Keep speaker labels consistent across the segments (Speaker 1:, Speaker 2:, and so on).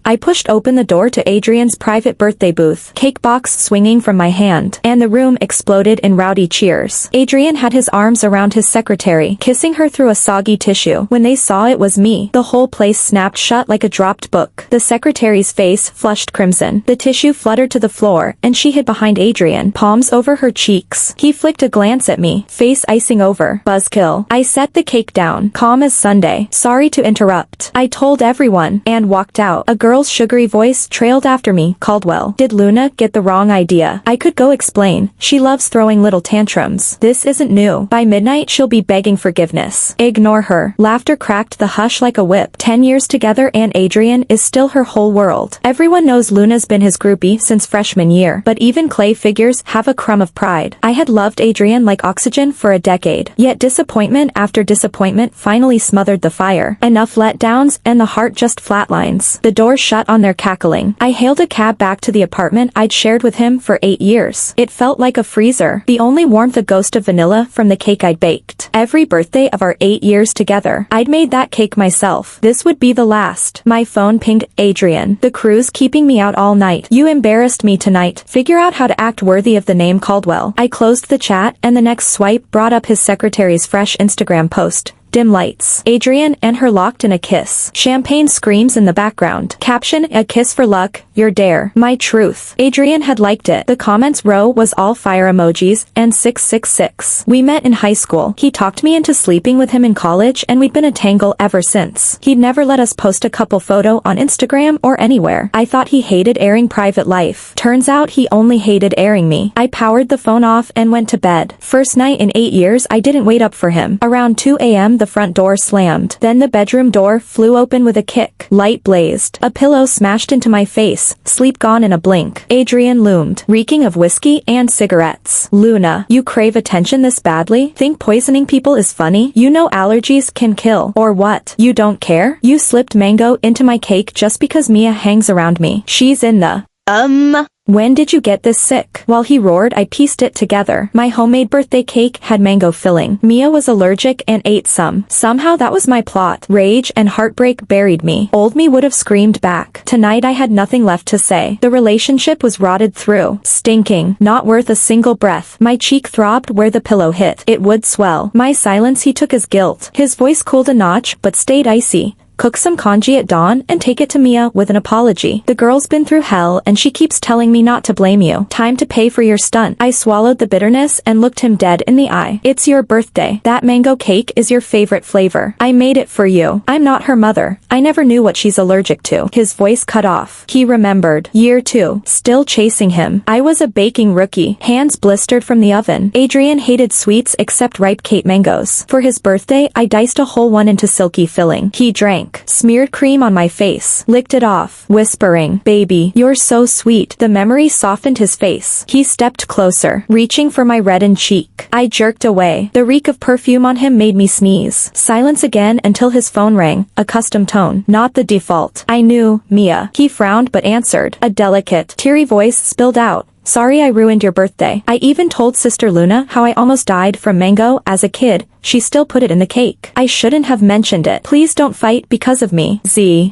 Speaker 1: I pushed open the door to Adrian's private birthday booth, cake box swinging from my hand, and the room exploded in rowdy cheers. Adrian had his arms around his secretary, kissing her through a soggy tissue. When they saw it was me, the whole place snapped shut like a dropped book. The secretary's face flushed crimson. The tissue fluttered to the floor, and she hid behind Adrian, palms over her cheeks. He flicked a glance at me, face icing over. Buzzkill. I set the cake down, calm as Sunday. Sorry to interrupt. I told everyone, and walked out. A girl's sugary voice trailed after me. Caldwell. Did Luna get the wrong idea? I could go explain. She loves throwing little tantrums. This isn't new. By midnight she'll be begging forgiveness. Ignore her. Laughter cracked the hush like a whip. 10 years together and Adrian is still her whole world. Everyone knows Luna's been his groupie since freshman year, but even clay figures have a crumb of pride. I had loved Adrian like oxygen for a decade, yet disappointment after disappointment finally smothered the fire. Enough letdowns and the heart just flatlines. The door shut on their cackling. I hailed a cab back to the apartment I'd shared with him for 8 years. It felt like a freezer, the only warmth a ghost of vanilla from the cake I'd baked. Every birthday of our 8 years together, I'd made that cake myself. This would be the last. My phone pinged. Adrian. The crew's keeping me out all night. You embarrassed me tonight. Figure out how to act worthy of the name Caldwell. I closed the chat and the next swipe brought up his secretary's fresh Instagram post. Dim lights. Adrian and her locked in a kiss. Champagne screams in the background. Caption, a kiss for luck, your dare. My truth. Adrian had liked it. The comments row was all fire emojis and 666. We met in high school. He talked me into sleeping with him in college and we'd been a tangle ever since. He'd never let us post a couple photo on Instagram or anywhere. I thought he hated airing private life. Turns out he only hated airing me. I powered the phone off and went to bed. First night in 8 years I didn't wait up for him. Around 2 a.m. the front door slammed. Then the bedroom door flew open with a kick. Light blazed. A pillow smashed into my face. Sleep gone in a blink. Adrian loomed, reeking of whiskey and cigarettes. Luna, you crave attention this badly? Think poisoning people is funny? You know allergies can kill. Or what? You don't care? You slipped mango into my cake just because Mia hangs around me. She's in the When did you get this sick? While he roared, I pieced it together. My homemade birthday cake had mango filling. Mia was allergic and ate some. Somehow that was my plot. Rage and heartbreak buried me. Old me would have screamed back. Tonight I had nothing left to say. The relationship was rotted through. Stinking. Not worth a single breath. My cheek throbbed where the pillow hit. It would swell. My silence he took as guilt. His voice cooled a notch but stayed icy. Cook some congee at dawn and take it to Mia with an apology. The girl's been through hell and she keeps telling me not to blame you. Time to pay for your stunt. I swallowed the bitterness and looked him dead in the eye. It's your birthday. That mango cake is your favorite flavor. I made it for you. I'm not her mother. I never knew what she's allergic to. His voice cut off. He remembered. Year 2. Still chasing him. I was a baking rookie. Hands blistered from the oven. Adrian hated sweets except ripe Kate mangoes. For his birthday, I diced a whole one into silky filling. He drank. Smeared cream on my face, licked it off, whispering, "Baby, you're so sweet." The memory softened his face. He stepped closer, reaching for my reddened cheek. I jerked away. The reek of perfume on him made me sneeze. Silence again until his phone rang, a custom tone, not the default. I knew, Mia. He frowned but answered. A delicate, teary voice spilled out. Sorry I ruined your birthday. I even told Sister Luna how I almost died from mango as a kid. She still put it in the cake. I shouldn't have mentioned it. Please don't fight because of me.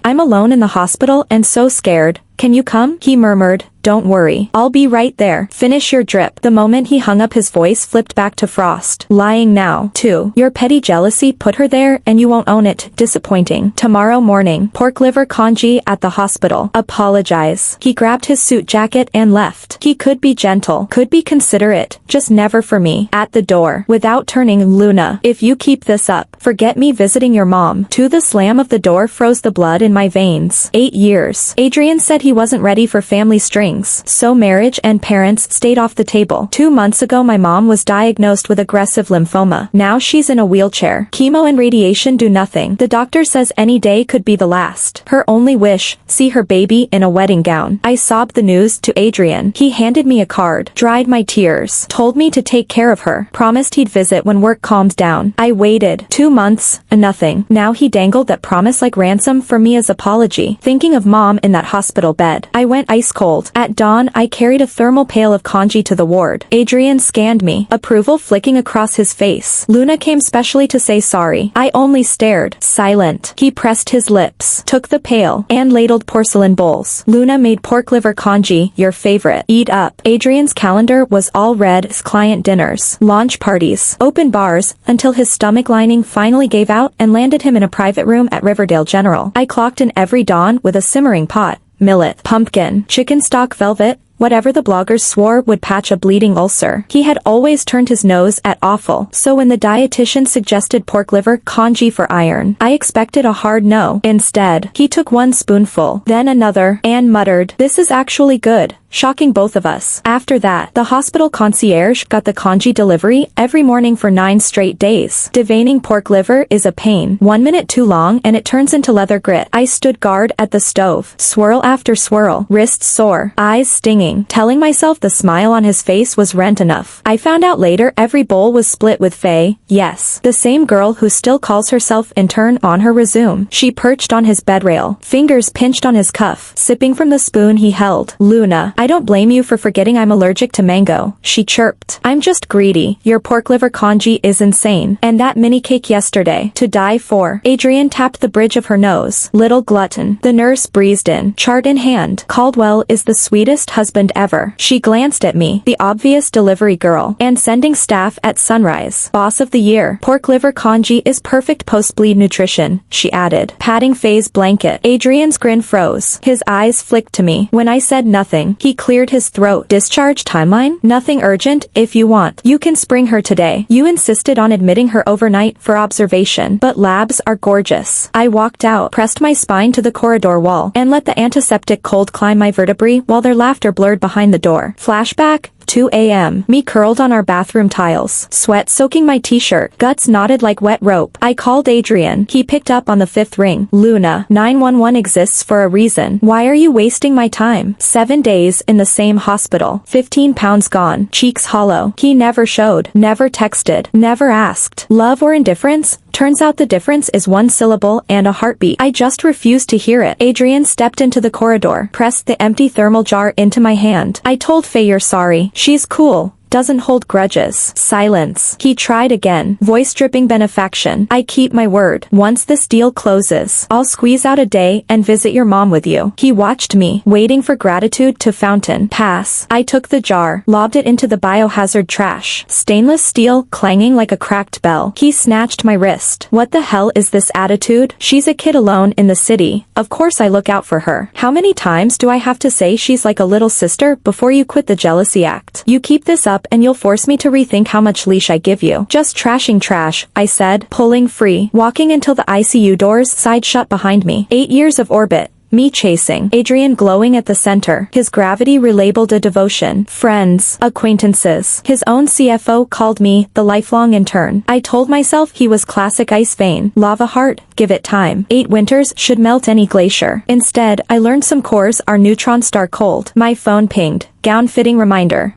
Speaker 1: I'm alone in the hospital and so scared. Can you come? He murmured. Don't worry. I'll be right there. Finish your drip. The moment he hung up, his voice flipped back to frost. Lying now, too. Your petty jealousy put her there and you won't own it. Disappointing. Tomorrow morning. Pork liver congee at the hospital. Apologize. He grabbed his suit jacket and left. He could be gentle. Could be considerate. Just never for me. At the door. Without turning, Luna. If you keep this up, forget me visiting your mom. To the slam of the door froze the blood in my veins. 8 years. Adrian said he wasn't ready for family strings. So marriage and parents stayed off the table. 2 months ago my mom was diagnosed with aggressive lymphoma. Now she's in a wheelchair. Chemo and radiation do nothing. The doctor says any day could be the last. Her only wish, see her baby in a wedding gown. I sobbed the news to Adrian. He handed me a card, dried my tears, told me to take care of her, promised he'd visit when work calmed down. I waited. 2 months, nothing. Now he dangled that promise like ransom for Mia's apology. Thinking of mom in that hospital bed. I went ice cold. At dawn, I carried a thermal pail of congee to the ward. Adrian scanned me, approval flicking across his face. Luna came specially to say sorry. I only stared, silent. He pressed his lips, took the pail, and ladled porcelain bowls. Luna made pork liver congee, your favorite. Eat up. Adrian's calendar was all red: client dinners, launch parties, open bars, until his stomach lining finally gave out and landed him in a private room at Riverdale General. I clocked in every dawn with a simmering pot. Millet, pumpkin, chicken stock velvet, whatever the bloggers swore would patch a bleeding ulcer. He had always turned his nose at offal, so when the dietitian suggested pork liver congee for iron, I expected a hard no. Instead, he took one spoonful, then another, and muttered, "This is actually good," shocking both of us. After that, the hospital concierge got the congee delivery every morning for 9 straight days. Deveining pork liver is a pain. 1 minute too long and it turns into leather grit. I stood guard at the stove, swirl after swirl, wrists sore, eyes stinging, telling myself the smile on his face was rent enough. I found out later every bowl was split with Faye, yes, the same girl who still calls herself intern on her resume. She perched on his bedrail, fingers pinched on his cuff, sipping from the spoon he held. "Luna, I don't blame you for forgetting I'm allergic to mango," she chirped. "I'm just greedy. Your pork liver congee is insane. And that mini cake yesterday, to die for." Adrian tapped the bridge of her nose. "Little glutton." The nurse breezed in, chart in hand. "Caldwell is the sweetest husband ever." She glanced at me, the obvious delivery girl, and sending staff at sunrise. "Boss of the year. Pork liver congee is perfect post-bleed nutrition," she added, patting Faye's blanket. Adrian's grin froze. His eyes flicked to me. When I said nothing, he cleared his throat. "Discharge timeline? Nothing urgent. If you want, you can spring her today. You insisted on admitting her overnight for observation, but labs are gorgeous." I walked out, pressed my spine to the corridor wall, and let the antiseptic cold climb my vertebrae while their laughter blurred behind the door. Flashback. 2 a.m. Me curled on our bathroom tiles, sweat soaking my t-shirt, guts knotted like wet rope. I called Adrian. He picked up on the 5th ring. "Luna, 911 exists for a reason. Why are you wasting my time?" 7 days in the same hospital. 15 pounds gone. Cheeks hollow. He never showed. Never texted. Never asked. Love or indifference? Turns out the difference is 1 syllable and a heartbeat. I just refused to hear it. Adrian stepped into the corridor, pressed the empty thermal jar into my hand. "I told Faye you're sorry. She's cool. Doesn't hold grudges." Silence. He tried again, voice dripping benefaction. "I keep my word. Once this deal closes, I'll squeeze out a day and visit your mom with you." He watched me, waiting for gratitude to fountain. Pass. I took the jar, lobbed it into the biohazard trash. Stainless steel clanging like a cracked bell. He snatched my wrist. "What the hell is this attitude? She's a kid alone in the city. Of course I look out for her. How many times do I have to say she's like a little sister before you quit the jealousy act? You keep this up and you'll force me to rethink how much leash I give you." "Just trashing trash," I said, pulling free, walking until the ICU doors side shut behind me. 8 years of orbit. Me chasing. Adrian glowing at the center. His gravity relabeled a devotion. Friends. Acquaintances. His own CFO called me the lifelong intern. I told myself he was classic ice vein. Lava heart. Give it time. 8 winters should melt any glacier. Instead, I learned some cores are neutron star cold. My phone pinged. Gown fitting reminder.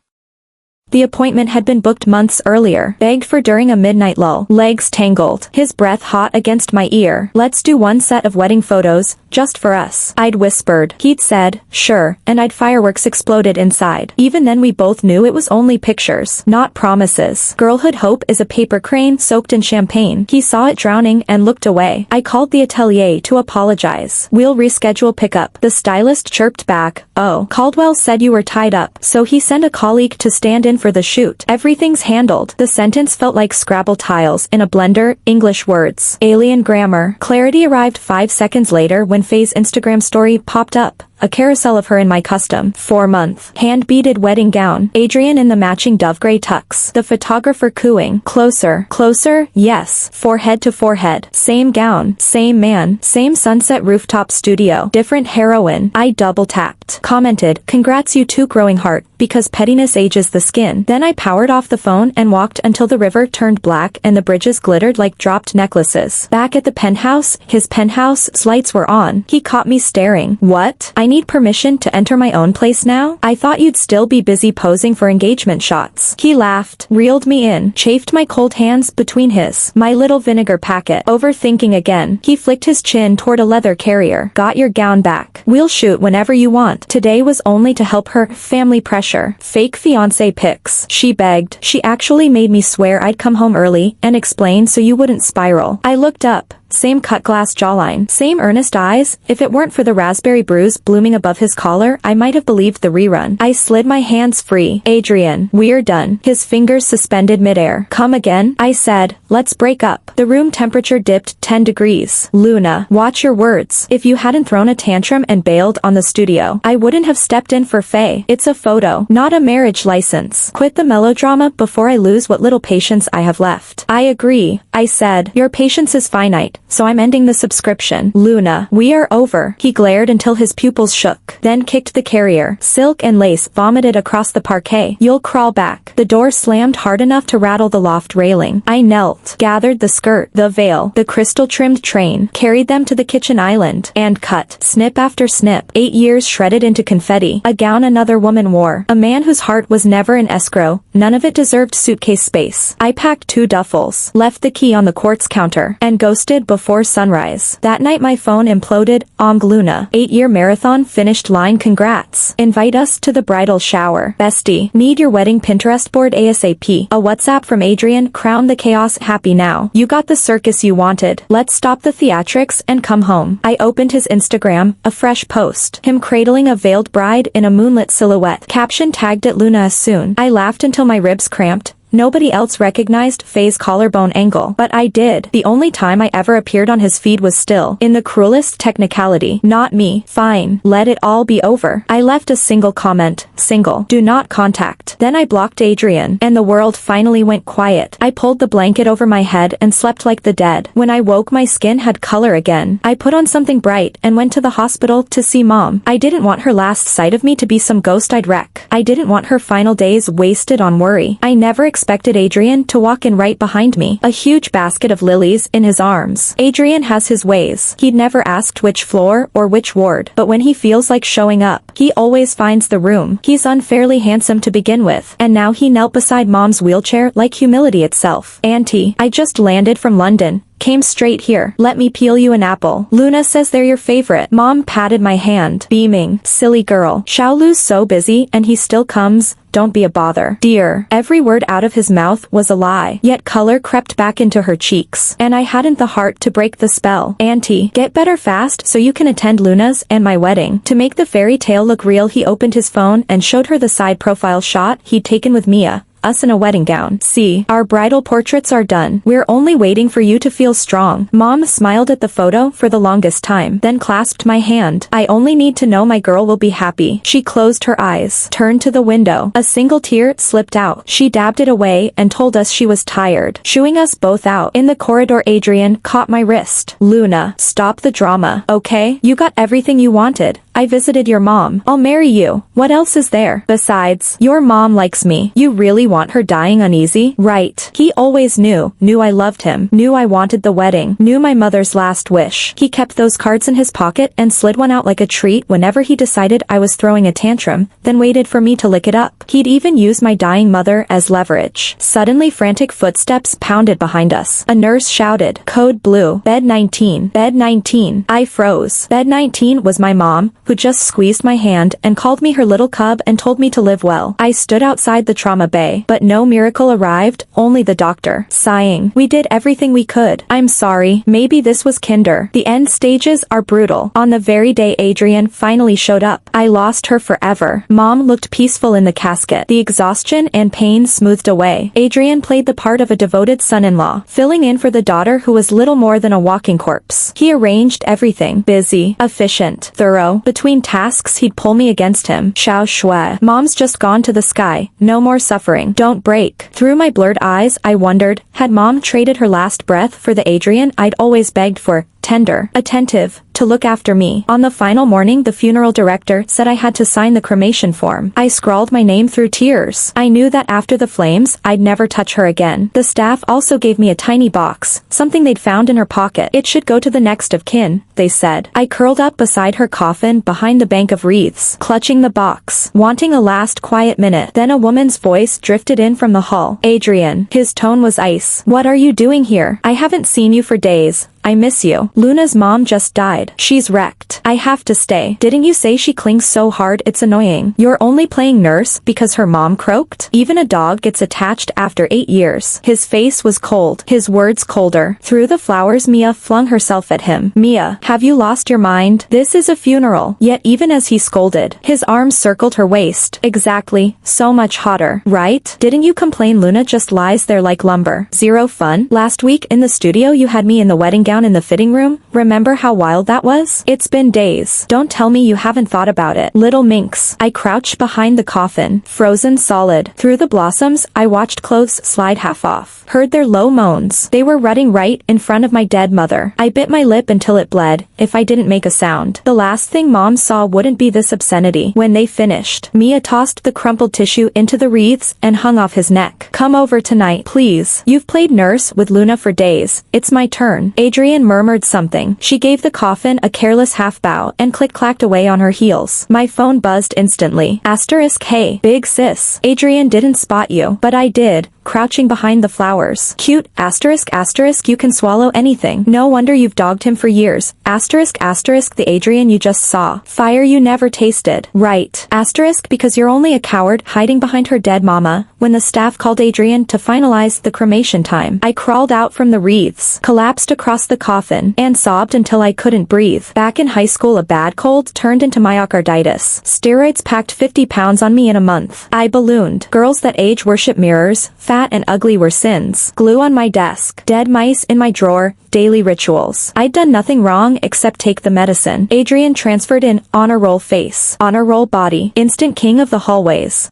Speaker 1: The appointment had been booked months earlier. Begged for during a midnight lull. Legs tangled. His breath hot against my ear. "Let's do one set of wedding photos, just for us." I'd whispered. He'd said, "Sure," and fireworks exploded inside. Even then we both knew it was only pictures, not promises. Girlhood hope is a paper crane soaked in champagne. He saw it drowning and looked away. I called the atelier to apologize. "We'll reschedule pickup." The stylist chirped back, "Oh, Caldwell said you were tied up, so he sent a colleague to stand in for the shoot. Everything's handled." The sentence felt like Scrabble tiles in a blender. English words. Alien grammar. Clarity arrived 5 seconds later when Faye's Instagram story popped up. A carousel of her in my custom 4-month hand-beaded wedding gown. Adrian in the matching dove gray tux. The photographer cooing. "Closer, closer, yes." Forehead to forehead. Same gown, same man, same sunset rooftop studio. Different heroine. I double tapped. Commented, "Congrats you too, growing heart, because pettiness ages the skin." Then I powered off the phone and walked until the river turned black and the bridges glittered like dropped necklaces. Back at the penthouse, his penthouse lights were on. He caught me staring. "What?" I I need permission to enter my own place now? I thought you'd still be busy posing for engagement shots. He laughed, reeled me in, chafed my cold hands between his. My little vinegar packet. Overthinking again. He flicked his chin toward a leather carrier. Got your gown back. We'll shoot whenever you want. Today was only to help her. Family pressure. Fake fiancé pics. She begged. She actually made me swear I'd come home early and explain so you wouldn't spiral. I looked up. Same cut glass jawline. Same earnest eyes. If it weren't for the raspberry bruise blooming above his collar, I might have believed the rerun. I slid my hands free. Adrian, we're done. His fingers suspended midair. Come again? I said, let's break up. The room temperature dipped 10 degrees. Luna, watch your words. If you hadn't thrown a tantrum and bailed on the studio, I wouldn't have stepped in for Faye. It's a photo, not a marriage license. Quit the melodrama before I lose what little patience I have left. I agree, I said. Your patience is finite, so I'm ending the subscription. Luna, we are over. He glared until his pupils shook, then kicked the carrier. Silk and lace vomited across the parquet. You'll crawl back. The door slammed hard enough to rattle the loft railing. I knelt, gathered the skirt, the veil, the crystal-trimmed train, carried them to the kitchen island, and cut, snip after snip. 8 years shredded into confetti. A gown another woman wore. A man whose heart was never in escrow. None of it deserved suitcase space. I packed 2 duffels, left the key on the quartz counter, and ghosted before sunrise. That night my phone imploded. Luna. 8-year marathon finished line. Congrats. Invite us to the bridal shower. Bestie. Need your wedding Pinterest board ASAP. A WhatsApp from Adrian. Crown the chaos. Happy now. You got the circus you wanted. Let's stop the theatrics and come home. I opened his Instagram. A fresh post. Him cradling a veiled bride in a moonlit silhouette. Caption tagged at Luna as soon. I laughed until my ribs cramped. Nobody else recognized Faye's collarbone angle, but I did. The only time I ever appeared on his feed was still, in the cruelest technicality. Not me. Fine. Let it all be over. I left a single comment. Single. Do not contact. Then I blocked Adrian, and the world finally went quiet. I pulled the blanket over my head and slept like the dead. When I woke, my skin had color again. I put on something bright and went to the hospital to see Mom. I didn't want her last sight of me to be some ghost-eyed wreck. I didn't want her final days wasted on worry. I never expected Adrian to walk in right behind me, a huge basket of lilies in his arms. Adrian has his ways. He'd never asked which floor or which ward, but when he feels like showing up, he always finds the room. He's unfairly handsome to begin with, and now he knelt beside Mom's wheelchair like humility itself. Auntie, I just landed from London. Came straight here. Let me peel you an apple. Luna says they're your favorite. Mom patted my hand, beaming. Silly girl. Xiaolu's so busy and he still comes. Don't be a bother. Dear. Every word out of his mouth was a lie, yet color crept back into her cheeks, and I hadn't the heart to break the spell. Auntie, get better fast so you can attend Luna's and my wedding. To make the fairy tale look real, he opened his phone and showed her the side profile shot he'd taken with Mia. Us in a wedding gown. See, our bridal portraits are done. We're only waiting for you to feel strong. Mom smiled at the photo for the longest time, then clasped my hand. I only need to know my girl will be happy. She closed her eyes, turned to the window. A single tear slipped out. She dabbed it away and told us she was tired, shooing us both out. In the corridor, Adrian caught my wrist. Luna, stop the drama, okay? You got everything you wanted. I visited your mom. I'll marry you. What else is there? Besides, your mom likes me. You really want her dying uneasy? Right. He always knew I loved him, knew I wanted the wedding, knew my mother's last wish. He kept those cards in his pocket and slid one out like a treat whenever he decided I was throwing a tantrum, then waited for me to lick it up. He'd even use my dying mother as leverage. Suddenly frantic footsteps pounded behind us. A nurse shouted, "Code blue. Bed 19. Bed 19. I froze. Bed 19 was my mom, who just squeezed my hand and called me her little cub and told me to live well. I stood outside the trauma bay, but no miracle arrived, only the doctor, sighing. We did everything we could. I'm sorry, maybe this was kinder. The end stages are brutal. On the very day Adrian finally showed up, I lost her forever. Mom looked peaceful in the casket. The exhaustion and pain smoothed away. Adrian played the part of a devoted son-in-law, filling in for the daughter who was little more than a walking corpse. He arranged everything. Busy, efficient, thorough. Between tasks he'd pull me against him. Xiao Shui. Mom's just gone to the sky. No more suffering. Don't break. Through my blurred eyes I wondered, had Mom traded her last breath for the Adrian I'd always begged for? tender, attentive, to look after me. On the final morning, the funeral director said I had to sign the cremation form. I scrawled my name through tears. I knew that after the flames, I'd never touch her again. The staff also gave me a tiny box, something they'd found in her pocket. It should go to the next of kin, they said. I curled up beside her coffin behind the bank of wreaths, clutching the box, wanting a last quiet minute. Then a woman's voice drifted in from the hall. Adrian. His tone was ice. What are you doing here? I haven't seen you for days. I miss you. Luna's mom just died. She's wrecked. I have to stay. Didn't you say she clings so hard it's annoying? You're only playing nurse because her mom croaked? Even a dog gets attached after 8 years. His face was cold, his words colder. Through the flowers, Mia flung herself at him. Mia, have you lost your mind? This is a funeral. Yet even as he scolded, his arms circled her waist. Exactly. So much hotter. Right? Didn't you complain Luna just lies there like lumber? Zero fun? Last week in the studio you had me in the wedding gown in the fitting room? Remember how wild that was? It's been days. Don't tell me you haven't thought about it. Little minx. I crouched behind the coffin, frozen solid. Through the blossoms, I watched clothes slide half off. Heard their low moans. They were rutting right in front of my dead mother. I bit my lip until it bled, if I didn't make a sound. The last thing Mom saw wouldn't be this obscenity. When they finished, Mia tossed the crumpled tissue into the wreaths and hung off his neck. Come over tonight, please. You've played nurse with Luna for days. It's my turn. Adrian murmured something. She gave the coffin a careless half bow and click-clacked away on her heels. My phone buzzed instantly. Asterisk, hey, big sis. Adrian didn't spot you, but I did. Crouching behind the flowers. Cute, asterisk, asterisk, you can swallow anything. No wonder you've dogged him for years. Asterisk, asterisk, the Adrian you just saw. Fire you never tasted. Right. Asterisk, because you're only a coward hiding behind her dead mama. When the staff called Adrian to finalize the cremation time, I crawled out from the wreaths, collapsed across the coffin, and sobbed until I couldn't breathe. Back in high school, a bad cold turned into myocarditis. Steroids packed 50 pounds on me in a month. I ballooned. Girls that age worship mirrors. Fat and ugly were sins. Glue on my desk. Dead mice in my drawer. Daily rituals. I'd done nothing wrong except take the medicine. Adrian transferred in honor roll face. Honor roll body. Instant king of the hallways.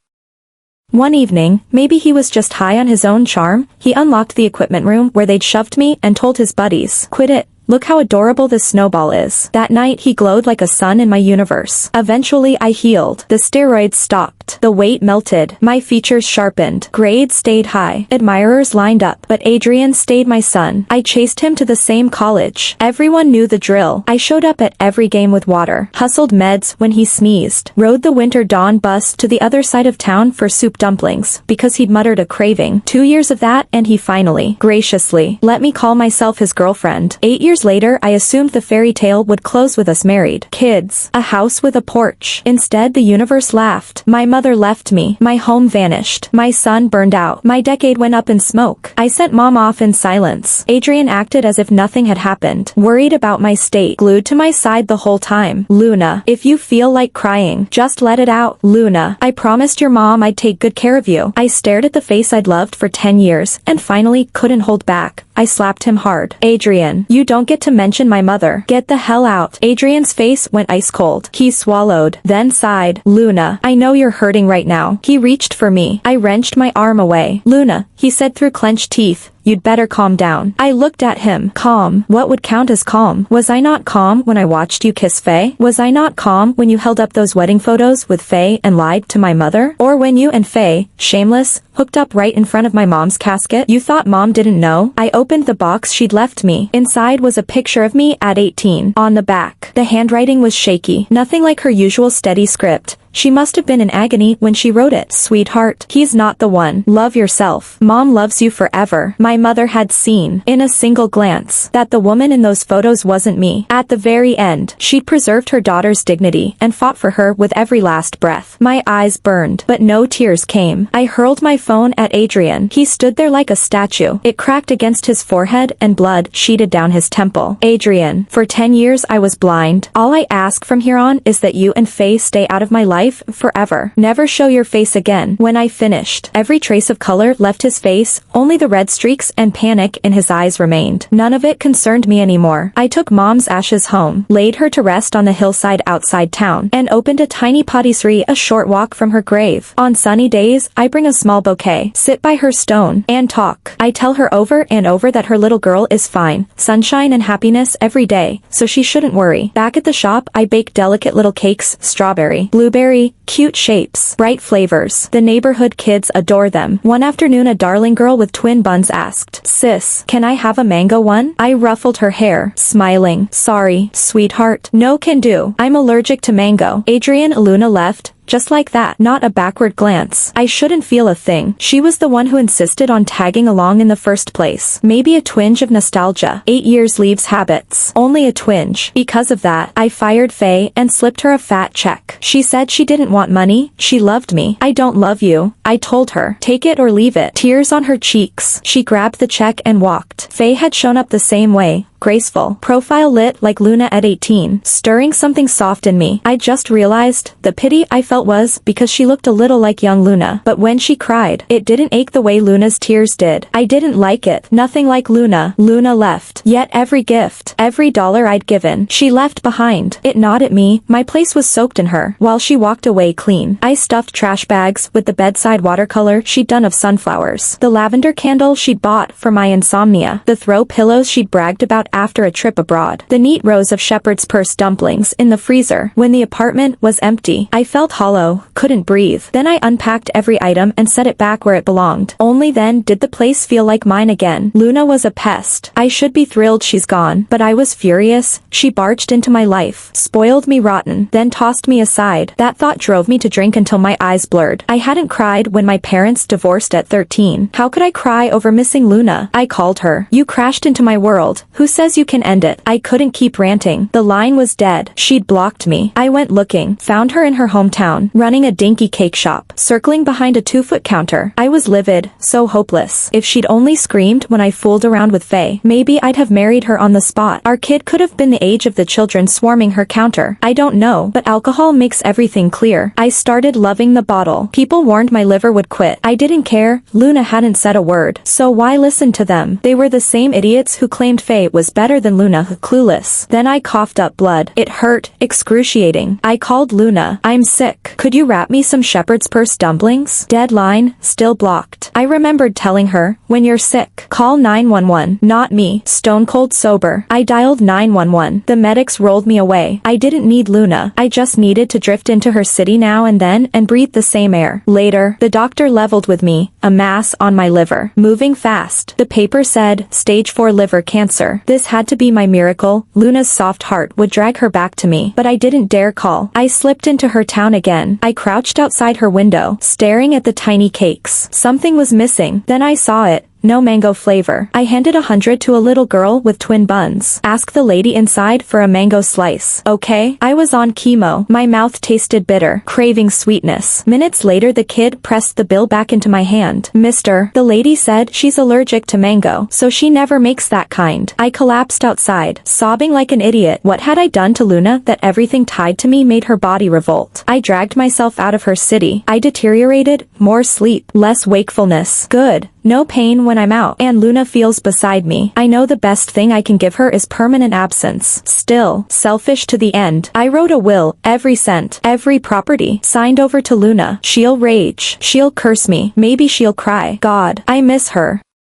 Speaker 1: One evening, maybe he was just high on his own charm, he unlocked the equipment room where they'd shoved me and told his buddies, quit it. Look how adorable this snowball is. That night he glowed like a sun in my universe. Eventually I healed. The steroids stopped. The weight melted. My features sharpened. Grades stayed high. Admirers lined up. But Adrian stayed my son. I chased him to the same college. Everyone knew the drill. I showed up at every game with water. Hustled meds when he sneezed. Rode the winter dawn bus to the other side of town for soup dumplings because he'd muttered a craving. 2 years of that and he finally, graciously, let me call myself his girlfriend. 8 years later I assumed the fairy tale would close with us married. Kids. A house with a porch. Instead the universe laughed. My mother left me. My home vanished. My son burned out. My decade went up in smoke. I sent Mom off in silence. Adrian acted as if nothing had happened. Worried about my state. Glued to my side the whole time. Luna. If you feel like crying, just let it out. Luna. I promised your mom I'd take good care of you. I stared at the face I'd loved for 10 years and finally couldn't hold back. I slapped him hard. Adrian, you don't get to mention my mother. Get the hell out. Adrian's face went ice cold. He swallowed, then sighed. Luna, I know you're hurting right now. He reached for me. I wrenched my arm away. Luna, he said through clenched teeth. You'd better calm down. I looked at him. Calm. What would count as calm? Was I not calm when I watched you kiss Faye? Was I not calm when you held up those wedding photos with Faye and lied to my mother? Or when you and Faye, shameless, hooked up right in front of my mom's casket? You thought Mom didn't know? I opened the box she'd left me. Inside was a picture of me at 18. On the back, the handwriting was shaky. Nothing like her usual steady script. She must have been in agony when she wrote it. Sweetheart, he's not the one. Love yourself. Mom loves you forever. My mother had seen, in a single glance, that the woman in those photos wasn't me. At the very end, she'd preserved her daughter's dignity and fought for her with every last breath. My eyes burned, but no tears came. I hurled my phone at Adrian. He stood there like a statue. It cracked against his forehead and blood sheeted down his temple. Adrian, for 10 years I was blind. All I ask from here on is that you and Faye stay out of my life life, forever. Never show your face again. When I finished, every trace of color left his face, only the red streaks and panic in his eyes remained. None of it concerned me anymore. I took Mom's ashes home, laid her to rest on the hillside outside town, and opened a tiny patisserie a short walk from her grave. On sunny days, I bring a small bouquet, sit by her stone, and talk. I tell her over and over that her little girl is fine, sunshine and happiness every day, so she shouldn't worry. Back at the shop, I bake delicate little cakes, strawberry, blueberry, cute shapes, bright flavors. The neighborhood kids adore them. One afternoon a darling girl with twin buns asked, "Sis, can I have a mango one?" I ruffled her hair, smiling. "Sorry, sweetheart. No can do. I'm allergic to mango." Adrian and Luna left. Just like that, not a backward glance. I shouldn't feel a thing. She was the one who insisted on tagging along in the first place. Maybe a twinge of nostalgia. 8 years leaves habits. Only a twinge. Because of that, I fired Faye and slipped her a fat check. She said she didn't want money, she loved me. "I don't love you," I told her. "Take it or leave it." Tears on her cheeks. She grabbed the check and walked. Faye had shown up the same way. Graceful, profile lit like Luna at 18, stirring something soft in me. I just realized the pity I felt was because she looked a little like young Luna. But when she cried, it didn't ache the way Luna's tears did. I didn't like it. Nothing like Luna. Luna left. Yet every gift, every dollar I'd given, she left behind. It gnawed at me. My place was soaked in her, while she walked away clean. I stuffed trash bags with the bedside watercolor she'd done of sunflowers, the lavender candle she'd bought for my insomnia, the throw pillows she'd bragged about after a trip abroad, the neat rows of shepherd's purse dumplings in the freezer. When the apartment was empty, I felt hollow, couldn't breathe. Then I unpacked every item and set it back where it belonged. Only then did the place feel like mine again. Luna was a pest. I should be thrilled she's gone, but I was furious. She barged into my life, spoiled me rotten, then tossed me aside. That thought drove me to drink until my eyes blurred. I hadn't cried when my parents divorced at 13. How could I cry over missing Luna? I called her. "You crashed into my world. Who says you can end it?" I couldn't keep ranting. The line was dead. She'd blocked me. I went looking, found her in her hometown, running a dinky cake shop, circling behind a 2-foot counter. I was livid, so hopeless. If she'd only screamed when I fooled around with Faye, maybe I'd have married her on the spot. Our kid could have been the age of the children swarming her counter. I don't know, but alcohol makes everything clear. I started loving the bottle. People warned my liver would quit. I didn't care. Luna hadn't said a word, so why listen to them? They were the same idiots who claimed Faye was better than Luna, clueless. Then I coughed up blood. It hurt, excruciating. I called Luna. "I'm sick. Could you wrap me some shepherd's purse dumplings?" Deadline, still blocked. I remembered telling her, "When you're sick, call 911. Not me. Stone cold sober. I dialed 911. The medics rolled me away. I didn't need Luna. I just needed to drift into her city now and then and breathe the same air. Later, the doctor leveled with me, a mass on my liver, moving fast. The paper said, stage 4 liver cancer. This had to be my miracle. Luna's soft heart would drag her back to me, but I didn't dare call. I slipped into her town again. I crouched outside her window, staring at the tiny cakes. Something was missing. Then I saw it. No mango flavor. I handed 100 to a little girl with twin buns. Ask the lady inside for a mango slice. Okay? I was on chemo. My mouth tasted bitter, craving sweetness. Minutes later the kid pressed the bill back into my hand. "Mister," the lady said, "she's allergic to mango, so she never makes that kind." I collapsed outside, sobbing like an idiot. What had I done to Luna that everything tied to me made her body revolt? I dragged myself out of her city. I deteriorated. More sleep. Less wakefulness. Good. No pain when I'm out, and Luna feels beside me. I know the best thing I can give her is permanent absence. Still, selfish to the end. I wrote a will, every cent, every property, signed over to Luna. She'll rage. She'll curse me. Maybe she'll cry. God, I miss her.